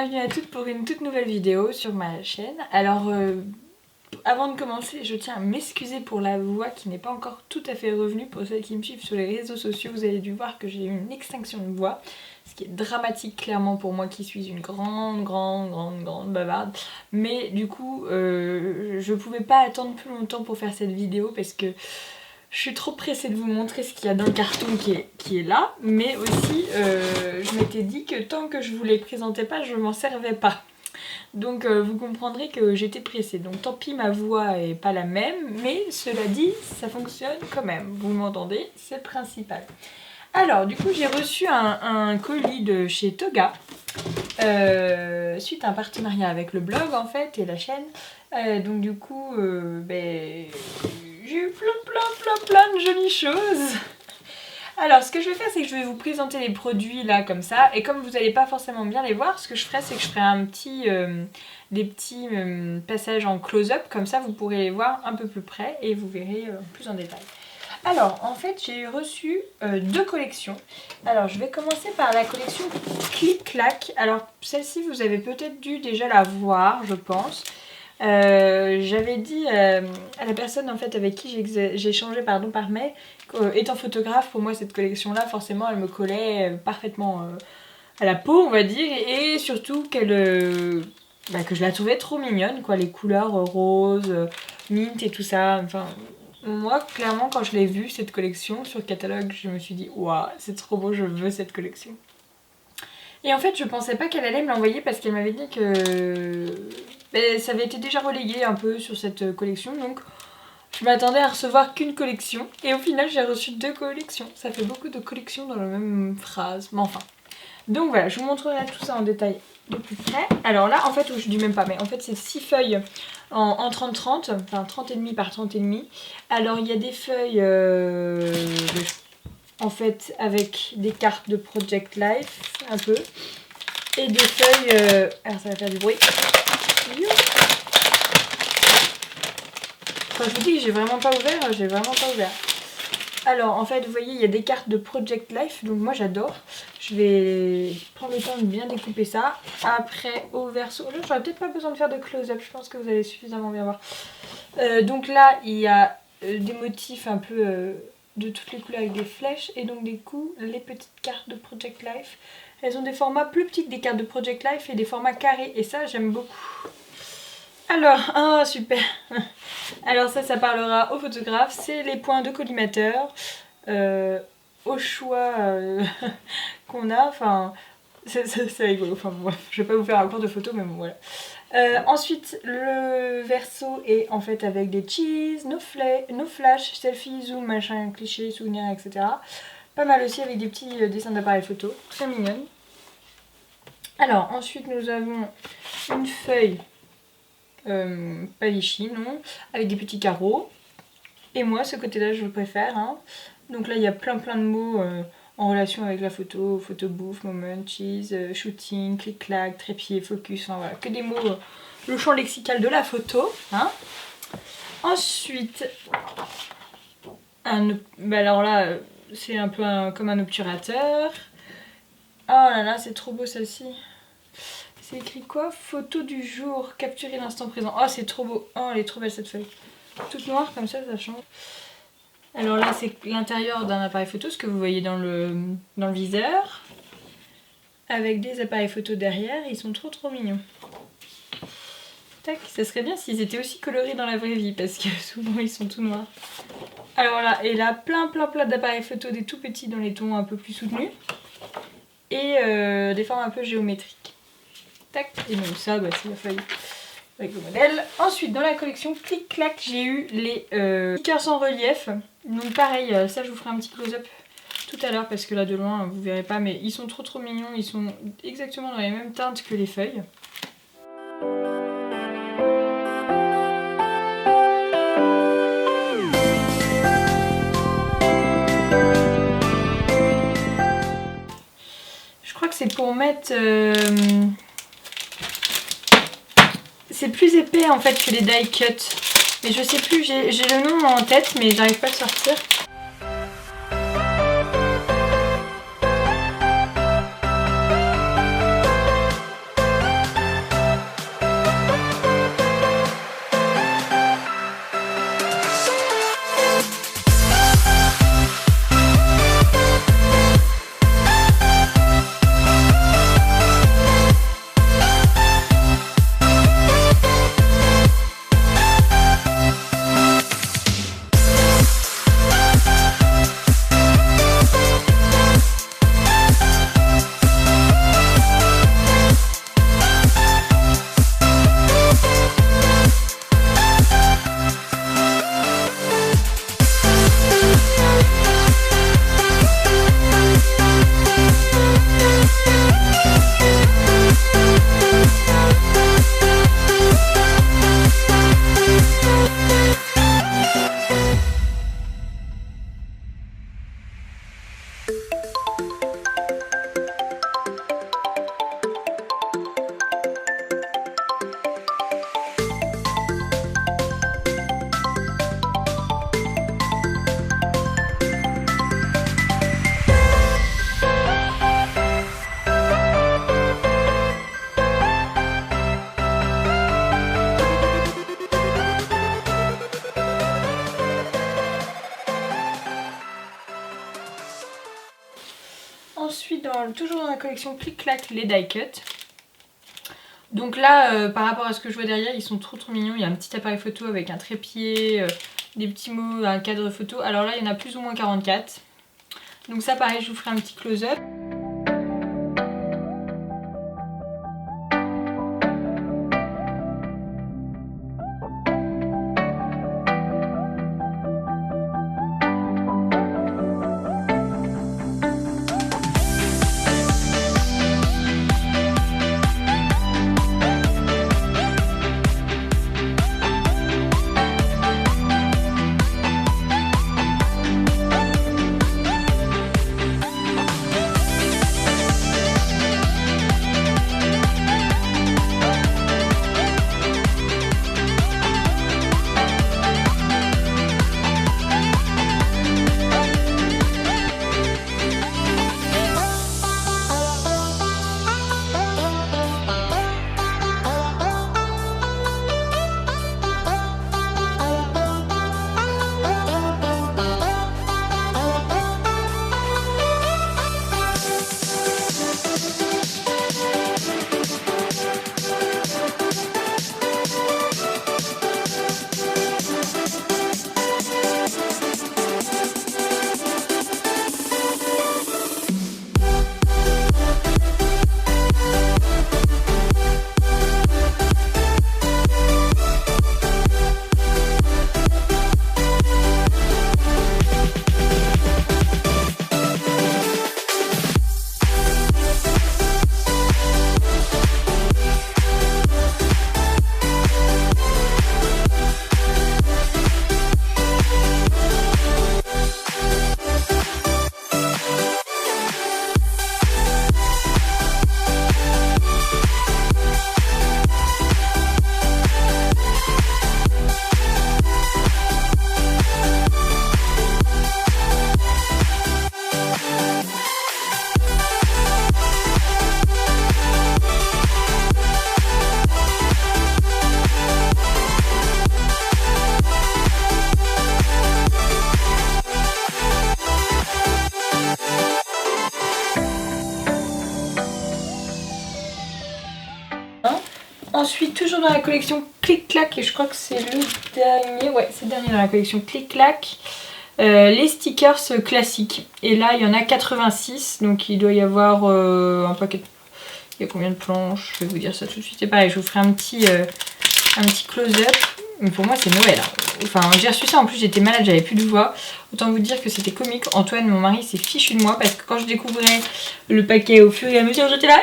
bienvenue à toutes pour une toute nouvelle vidéo sur ma chaîne. Alors avant de commencer, je tiens à m'excuser pour la voix qui n'est pas encore tout à fait revenue. Pour celles qui me suivent sur les réseaux sociaux, vous avez dû voir que j'ai eu une extinction de voix, ce qui est dramatique clairement pour moi qui suis une grande bavarde. Mais du coup je pouvais pas attendre plus longtemps pour faire cette vidéo parce que je suis trop pressée de vous montrer ce qu'il y a dans le carton qui est là, mais aussi je m'étais dit que tant que je vous les présentais pas, je m'en servais pas. Donc vous comprendrez que j'étais pressée. Donc tant pis, ma voix est pas la même, mais cela dit, ça fonctionne quand même. Vous m'entendez, c'est le principal. Alors du coup, j'ai reçu un colis de chez Toga, suite à un partenariat avec le blog en fait et la chaîne. Donc du coup, j'ai eu plein de jolies choses. Alors ce que je vais faire, c'est que je vais vous présenter les produits là comme ça, et comme vous n'allez pas forcément bien les voir, ce que je ferai, c'est que je ferai des petits passages en close-up, comme ça vous pourrez les voir un peu plus près et vous verrez plus en détail. Alors en fait j'ai reçu deux collections. Alors je vais commencer par la collection Clic Clac. Alors celle-ci vous avez peut-être dû déjà la voir, je pense. J'avais dit à la personne en fait avec qui j'ai échangé par mail, étant photographe, pour moi cette collection là forcément elle me collait parfaitement à la peau on va dire, et surtout que je la trouvais trop mignonne quoi, les couleurs roses, mint et tout ça. Enfin moi clairement quand je l'ai vue cette collection sur le catalogue, je me suis dit waouh, c'est trop beau, je veux cette collection. Et en fait je pensais pas qu'elle allait me l'envoyer parce qu'elle m'avait dit que ça avait été déjà relégué un peu sur cette collection, donc je m'attendais à recevoir qu'une collection et au final j'ai reçu deux collections. Ça fait beaucoup de collections dans la même phrase, mais enfin. Donc voilà, je vous montrerai tout ça en détail de plus près. Alors là en fait, je dis même pas, mais en fait c'est 6 feuilles en 30-30, enfin 30,5 par 30,5. Alors il y a des feuilles en fait avec des cartes de Project Life un peu, et des feuilles alors ça va faire du bruit. Quand je vous dis que j'ai vraiment pas ouvert, Alors en fait vous voyez il y a des cartes de Project Life, donc moi j'adore. Je vais prendre le temps de bien découper ça. Après au verso, là j'aurais peut-être pas besoin de faire de close-up, je pense que vous allez suffisamment bien voir. Donc là il y a des motifs un peu de toutes les couleurs avec des flèches, et donc du coup les petites cartes de Project Life, elles ont des formats plus petits que des cartes de Project Life et des formats carrés, et ça j'aime beaucoup. Alors, super. Alors ça parlera aux photographes, c'est les points de collimateur au choix qu'on a, enfin c'est rigolo, enfin bon, je vais pas vous faire un cours de photo mais bon voilà. Ensuite le verso est en fait avec des cheese, no flash, selfie, zoom, machin, cliché, souvenir, etc. Pas mal aussi avec des petits dessins d'appareil photo, très mignonne. Alors ensuite nous avons une feuille pas vichy, non, avec des petits carreaux, et moi ce côté là je le préfère hein. Donc là il y a plein de mots en relation avec la photo, photo bouffe, moment, cheese, shooting, clic clac, trépied, focus, enfin voilà, que des mots, le champ lexical de la photo hein. Ensuite alors là c'est un peu comme un obturateur. Oh là là c'est trop beau celle-ci. C'est écrit quoi? Photo du jour, capturer l'instant présent. Oh c'est trop beau, oh elle est trop belle cette feuille. Toute noire comme ça change. Alors là c'est l'intérieur d'un appareil photo, ce que vous voyez dans le viseur. Avec des appareils photo derrière, ils sont trop mignons. Tac, ça serait bien s'ils étaient aussi colorés dans la vraie vie, parce que souvent ils sont tout noirs. Alors là, et là plein d'appareils photo, des tout petits dans les tons un peu plus soutenus. Et des formes un peu géométriques. Tac, et donc ça c'est la feuille avec le modèle. Ensuite dans la collection Clic Clac j'ai eu les stickers en relief. Donc pareil, ça je vous ferai un petit close-up tout à l'heure parce que là de loin vous verrez pas, mais ils sont trop mignons, ils sont exactement dans les mêmes teintes que les feuilles. Je crois que c'est pour mettre... C'est plus épais en fait que les die cut, mais je sais plus, j'ai le nom en tête mais j'arrive pas à le sortir. Ensuite, toujours dans la collection Click Clack, les die cut. Donc là, par rapport à ce que je vois derrière, ils sont trop mignons. Il y a un petit appareil photo avec un trépied, des petits mots, un cadre photo. Alors là, il y en a plus ou moins 44. Donc ça, pareil, je vous ferai un petit close-up. Ensuite, toujours dans la collection Click Clack, et je crois que c'est le dernier, ouais, c'est le dernier dans la collection Click Clack, les stickers classiques. Et là, il y en a 86, donc il doit y avoir un paquet. Il y a combien de planches? Je vais vous dire ça tout de suite. C'est pareil, je vous ferai un petit close-up. Mais pour moi, c'est Noël. Hein. Enfin, j'ai reçu ça, en plus j'étais malade, j'avais plus de voix. Autant vous dire que c'était comique. Antoine, mon mari, s'est fichu de moi parce que quand je découvrais le paquet au fur et à mesure, j'étais là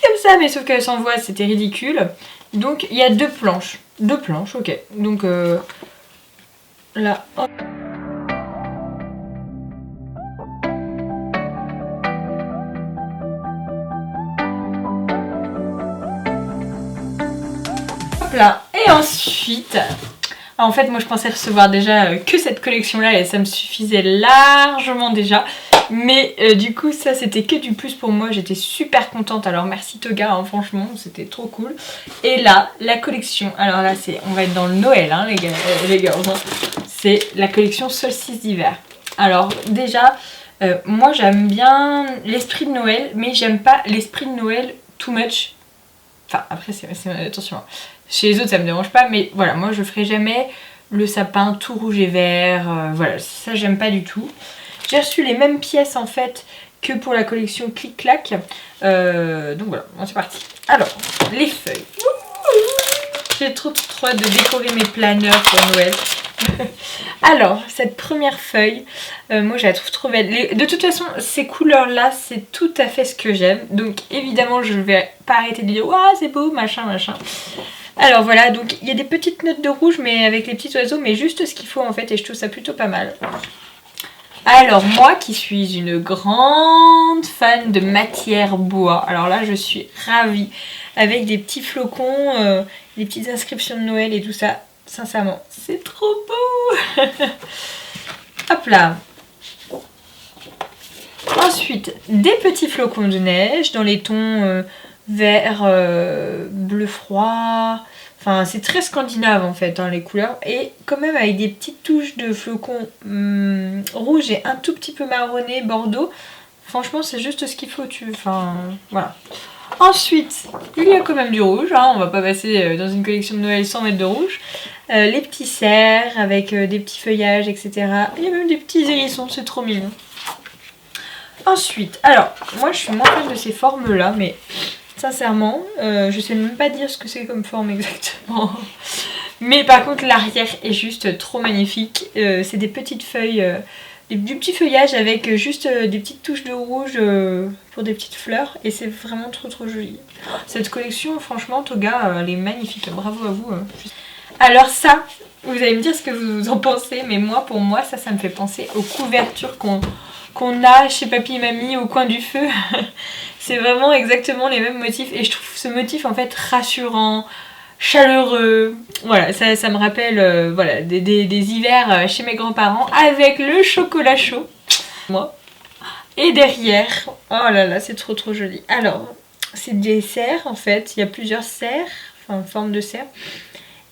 comme ça, mais sauf que sans voix, c'était ridicule. Donc, il y a deux planches. Deux planches, ok. Donc, là, hop. Hop là. Et ensuite... En fait, moi je pensais recevoir déjà que cette collection-là et ça me suffisait largement déjà. Mais du coup, ça c'était que du plus pour moi. J'étais super contente. Alors merci Toga, hein, franchement, c'était trop cool. Et là, la collection. Alors là, on va être dans le Noël, hein, les gars. Enfin, c'est la collection Solstice d'hiver. Alors déjà, moi j'aime bien l'esprit de Noël, mais j'aime pas l'esprit de Noël too much. Enfin, après, attention. Hein. Chez les autres, ça me dérange pas, mais voilà, moi je ferai jamais le sapin tout rouge et vert. Voilà, ça j'aime pas du tout. J'ai reçu les mêmes pièces en fait que pour la collection Click Clack. Donc voilà, c'est parti. Alors, les feuilles. J'ai trop hâte de décorer mes planeurs pour Noël. Alors, cette première feuille, moi je la trouve trop belle. De toute façon, ces couleurs-là, c'est tout à fait ce que j'aime. Donc évidemment, je vais pas arrêter de dire « Waouh, c'est beau, machin, machin ». Alors voilà, donc il y a des petites notes de rouge, mais avec les petits oiseaux, mais juste ce qu'il faut en fait, et je trouve ça plutôt pas mal. Alors moi qui suis une grande fan de matière bois, alors là je suis ravie. Avec des petits flocons, des petites inscriptions de Noël et tout ça. Sincèrement, c'est trop beau. Hop là. Ensuite, des petits flocons de neige dans les tons vert, bleu froid. Enfin, c'est très scandinave en fait, hein, les couleurs. Et quand même avec des petites touches de flocons rouges et un tout petit peu marronné, bordeaux. Franchement, c'est juste ce qu'il faut. Enfin, voilà. Ensuite, il y a quand même du rouge. Hein. On va pas passer dans une collection de Noël sans mettre de rouge. Les petits cerfs avec des petits feuillages, etc. Il y a même des petits hérissons, c'est trop mignon. Ensuite, alors, moi je suis moins fan de ces formes-là, mais sincèrement, je sais même pas dire ce que c'est comme forme exactement. Mais par contre, l'arrière est juste trop magnifique. C'est des petites feuilles, du petit feuillage avec juste des petites touches de rouge pour des petites fleurs. Et c'est vraiment trop joli. Cette collection, franchement, Toga, elle est magnifique. Bravo à vous. Alors ça, vous allez me dire ce que vous en pensez, mais moi, pour moi, ça me fait penser aux couvertures qu'on a chez Papy et Mamie au coin du feu. C'est vraiment exactement les mêmes motifs et je trouve ce motif en fait rassurant, chaleureux. Voilà, ça me rappelle voilà, des hivers chez mes grands-parents avec le chocolat chaud. Moi. Et derrière, oh là là, c'est trop joli. Alors, c'est des cerfs en fait, il y a plusieurs cerfs, enfin forme de cerf.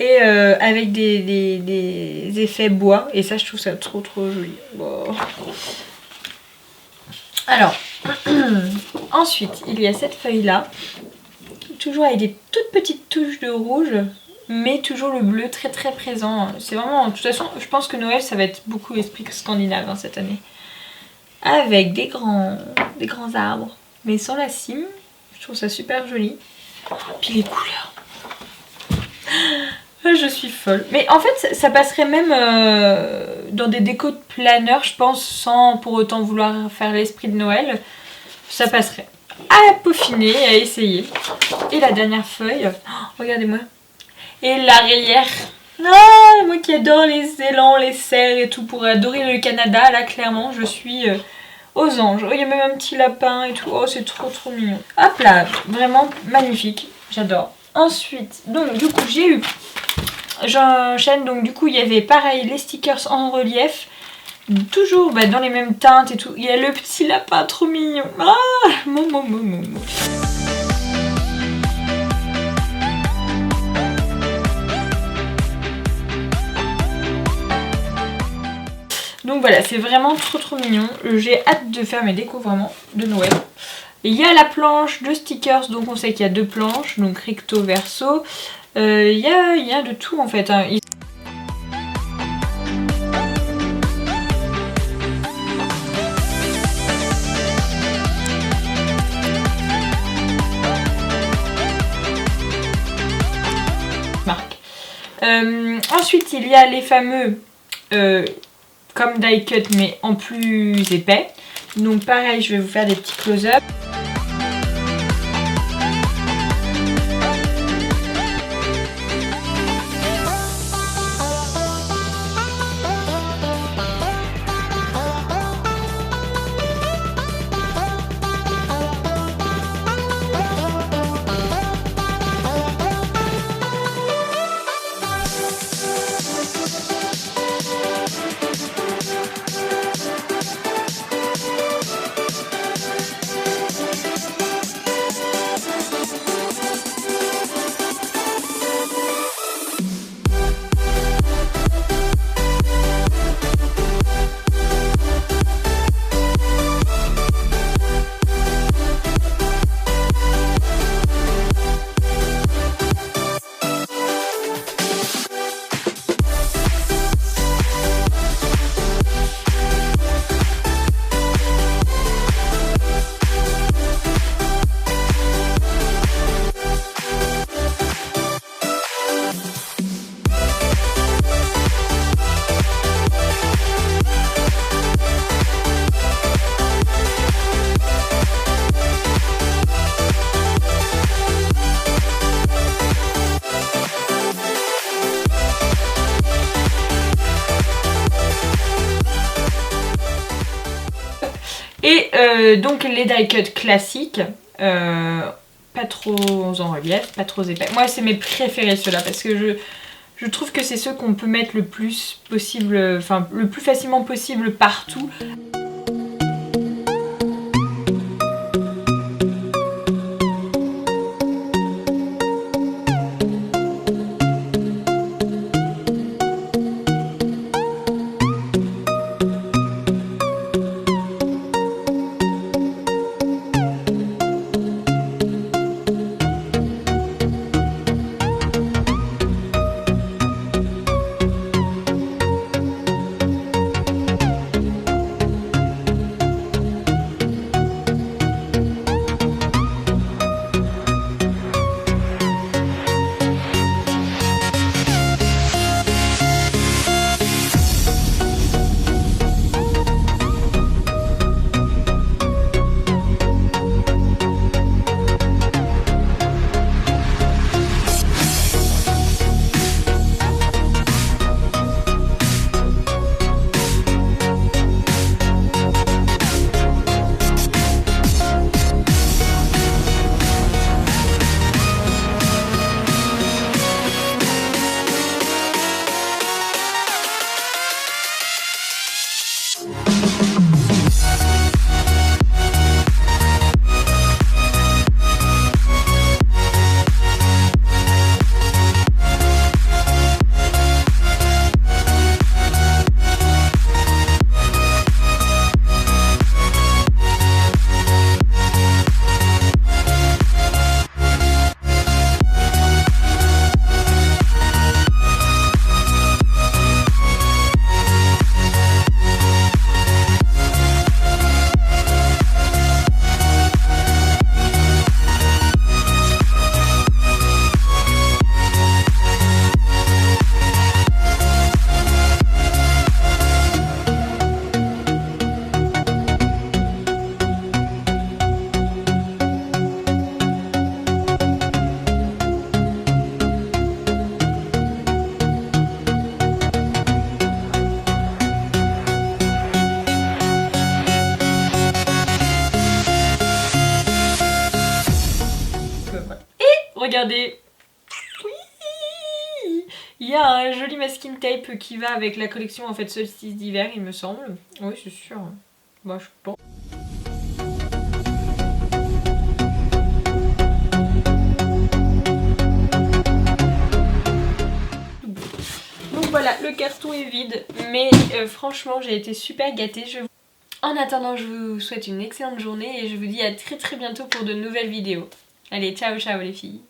Et avec des effets bois. Et ça, je trouve ça trop joli. Bon. Alors, ensuite, il y a cette feuille-là. Toujours avec des toutes petites touches de rouge. Mais toujours le bleu très présent. C'est vraiment... De toute façon, je pense que Noël, ça va être beaucoup esprit scandinave hein, cette année. Avec des grands arbres. Mais sans la cime. Je trouve ça super joli. Puis les couleurs. Je suis folle. Mais en fait, ça passerait même dans des décos de planeur, je pense, sans pour autant vouloir faire l'esprit de Noël. Ça passerait. À peaufiner, à essayer. Et la dernière feuille. Oh, regardez-moi. Et l'arrière. Ah, moi qui adore les élans, les cerfs et tout, pour adorer le Canada, là, clairement, je suis aux anges. Oh, il y a même un petit lapin et tout. Oh, c'est trop mignon. Hop là, vraiment magnifique. J'adore. Ensuite, donc, du coup, j'ai eu... J'enchaîne, donc du coup il y avait pareil les stickers en relief, toujours dans les mêmes teintes et tout. Il y a le petit lapin trop mignon. Ah, mon. Donc voilà, c'est vraiment trop mignon. J'ai hâte de faire mes décos vraiment de Noël. Et il y a la planche de stickers, donc on sait qu'il y a deux planches, donc recto verso. Il y a de tout en fait. Hein. Ensuite, il y a les fameux comme die cut mais en plus épais. Donc pareil, je vais vous faire des petits close-up. Et donc les die cut classiques, pas trop en relief, pas trop épais. Moi c'est mes préférés ceux-là parce que je trouve que c'est ceux qu'on peut mettre le plus possible, enfin le plus facilement possible partout. regardez. Oui, il y a un joli masking tape qui va avec la collection en fait solstice d'hiver, il me semble. Oui, c'est sûr. Moi, je pense. Donc voilà, le carton est vide, mais franchement j'ai été super gâtée. En attendant, je vous souhaite une excellente journée et je vous dis à très bientôt pour de nouvelles vidéos. Allez, ciao ciao les filles.